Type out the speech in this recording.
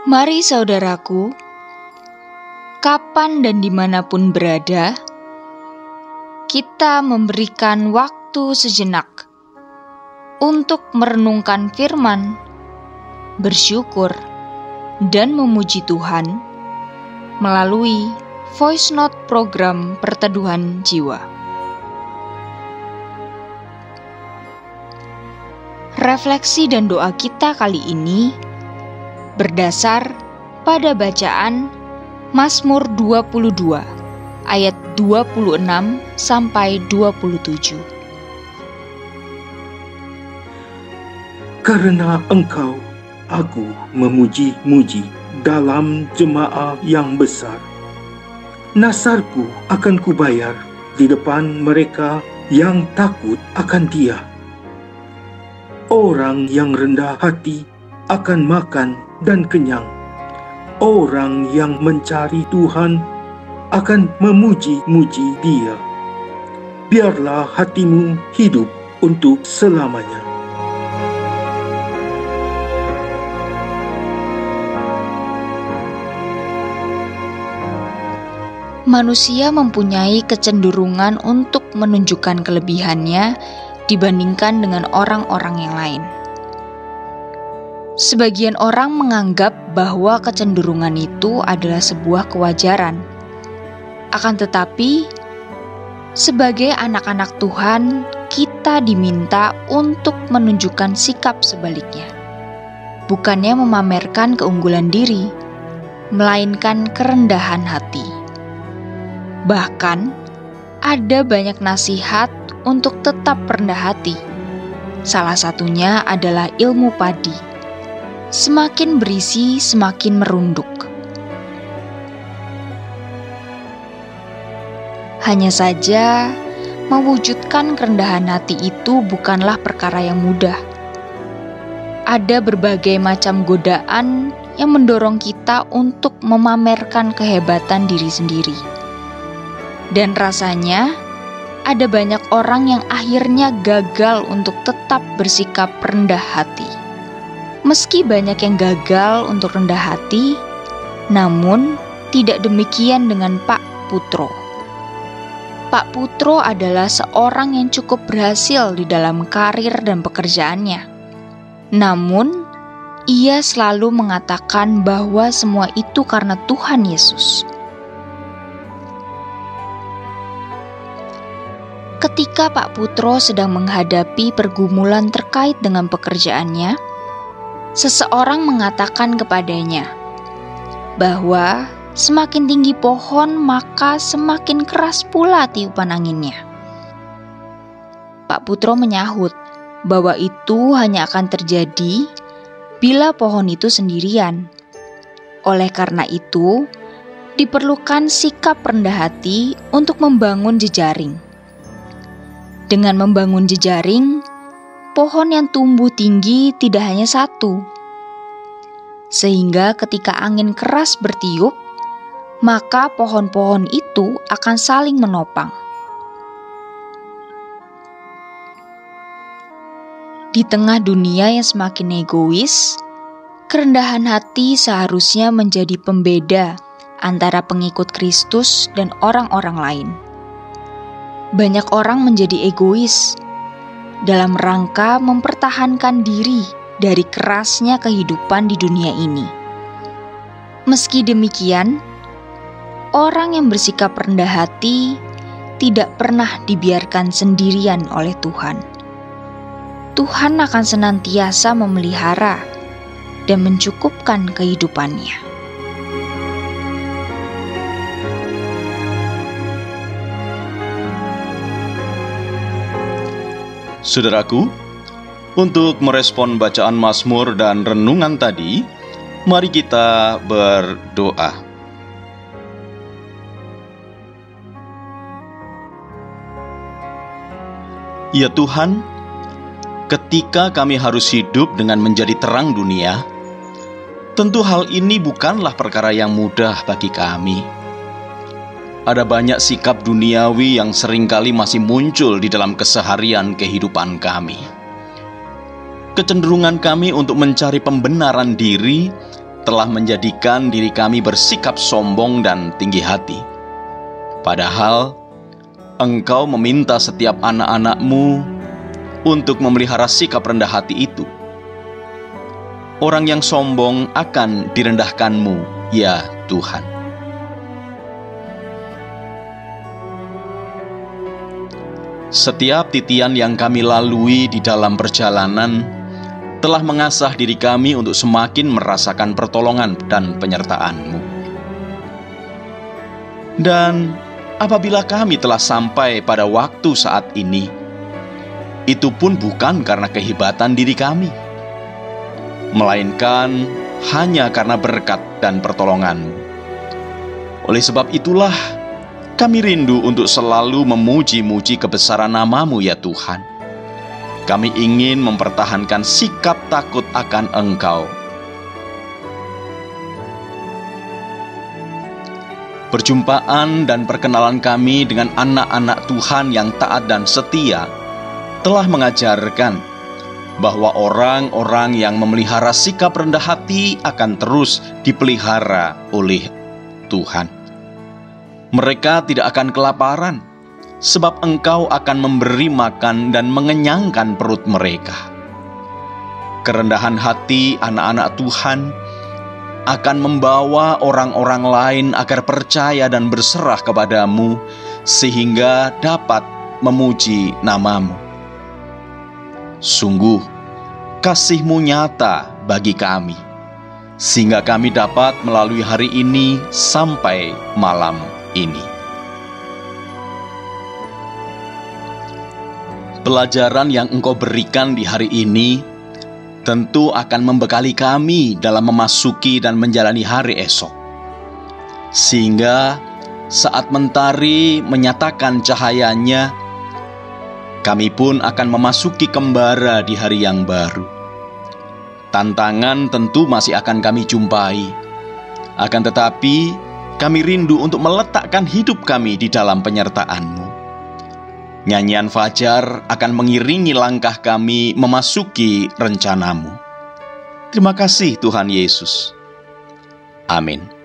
Mari saudaraku, kapan dan dimanapun berada, kita memberikan waktu sejenak untuk merenungkan firman, bersyukur, dan memuji Tuhan melalui Voice Note program Perteduhan Jiwa. Refleksi dan doa kita kali ini berdasar pada bacaan Mazmur 22 ayat 26 sampai 27. Karena Engkau, aku memuji-muji dalam jemaah yang besar. Nasarku akan kubayar di depan mereka yang takut akan Dia. Orang yang rendah hati akan makan dan kenyang. Orang yang mencari Tuhan akan memuji-muji Dia. Biarlah hatimu hidup untuk selamanya. Manusia mempunyai kecenderungan untuk menunjukkan kelebihannya dibandingkan dengan orang-orang yang lain. Sebagian orang menganggap bahwa kecenderungan itu adalah sebuah kewajaran. Akan tetapi, sebagai anak-anak Tuhan, kita diminta untuk menunjukkan sikap sebaliknya. Bukannya memamerkan keunggulan diri, melainkan kerendahan hati. Bahkan, ada banyak nasihat untuk tetap rendah hati. Salah satunya adalah ilmu padi. Semakin berisi, semakin merunduk. Hanya saja, mewujudkan kerendahan hati itu bukanlah perkara yang mudah. Ada berbagai macam godaan yang mendorong kita untuk memamerkan kehebatan diri sendiri. Dan rasanya, ada banyak orang yang akhirnya gagal untuk tetap bersikap rendah hati. Meski banyak yang gagal untuk rendah hati, namun tidak demikian dengan Pak Putro. Pak Putro adalah seorang yang cukup berhasil di dalam karir dan pekerjaannya. Namun, ia selalu mengatakan bahwa semua itu karena Tuhan Yesus. Ketika Pak Putro sedang menghadapi pergumulan terkait dengan pekerjaannya, seseorang mengatakan kepadanya bahwa semakin tinggi pohon, maka semakin keras pula tiupan anginnya. Pak Putro menyahut bahwa itu hanya akan terjadi bila pohon itu sendirian. Oleh karena itu, diperlukan sikap rendah hati untuk membangun jejaring. Dengan membangun jejaring, pohon yang tumbuh tinggi tidak hanya satu. Sehingga ketika angin keras bertiup, maka pohon-pohon itu akan saling menopang. Di tengah dunia yang semakin egois, kerendahan hati seharusnya menjadi pembeda antara pengikut Kristus dan orang-orang lain. Banyak orang menjadi egois dalam rangka mempertahankan diri dari kerasnya kehidupan di dunia ini. Meski demikian, orang yang bersikap rendah hati tidak pernah dibiarkan sendirian oleh Tuhan. Tuhan akan senantiasa memelihara dan mencukupkan kehidupannya. Saudaraku, untuk merespon bacaan Mazmur dan renungan tadi, mari kita berdoa. Ya Tuhan, ketika kami harus hidup dengan menjadi terang dunia, tentu hal ini bukanlah perkara yang mudah bagi kami. Ada banyak sikap duniawi yang seringkali masih muncul di dalam keseharian kehidupan kami. Kecenderungan kami untuk mencari pembenaran diri telah menjadikan diri kami bersikap sombong dan tinggi hati. Padahal Engkau meminta setiap anak-anak-Mu untuk memelihara sikap rendah hati itu. Orang yang sombong akan direndahkan-Mu, ya Tuhan. Setiap titian yang kami lalui di dalam perjalanan telah mengasah diri kami untuk semakin merasakan pertolongan dan penyertaan-Mu. Dan apabila kami telah sampai pada waktu saat ini, itu pun bukan karena kehebatan diri kami, melainkan hanya karena berkat dan pertolongan-Mu. Oleh sebab itulah, kami rindu untuk selalu memuji-muji kebesaran nama-Mu, ya Tuhan. Kami ingin mempertahankan sikap takut akan Engkau. Perjumpaan dan perkenalan kami dengan anak-anak Tuhan yang taat dan setia telah mengajarkan bahwa orang-orang yang memelihara sikap rendah hati akan terus dipelihara oleh Tuhan. Mereka tidak akan kelaparan, sebab Engkau akan memberi makan dan mengenyangkan perut mereka. Kerendahan hati anak-anak Tuhan akan membawa orang-orang lain agar percaya dan berserah kepadamu, sehingga dapat memuji nama-Mu. Sungguh, kasih-Mu nyata bagi kami, sehingga kami dapat melalui hari ini sampai malam ini. Pelajaran yang Engkau berikan di hari ini tentu akan membekali kami dalam memasuki dan menjalani hari esok, sehingga saat mentari menyatakan cahayanya, kami pun akan memasuki kembara di hari yang baru. Tantangan tentu masih akan kami jumpai, akan tetapi kami rindu untuk meletakkan hidup kami di dalam penyertaan-Mu. Nyanyian fajar akan mengiringi langkah kami memasuki rencana-Mu. Terima kasih Tuhan Yesus. Amin.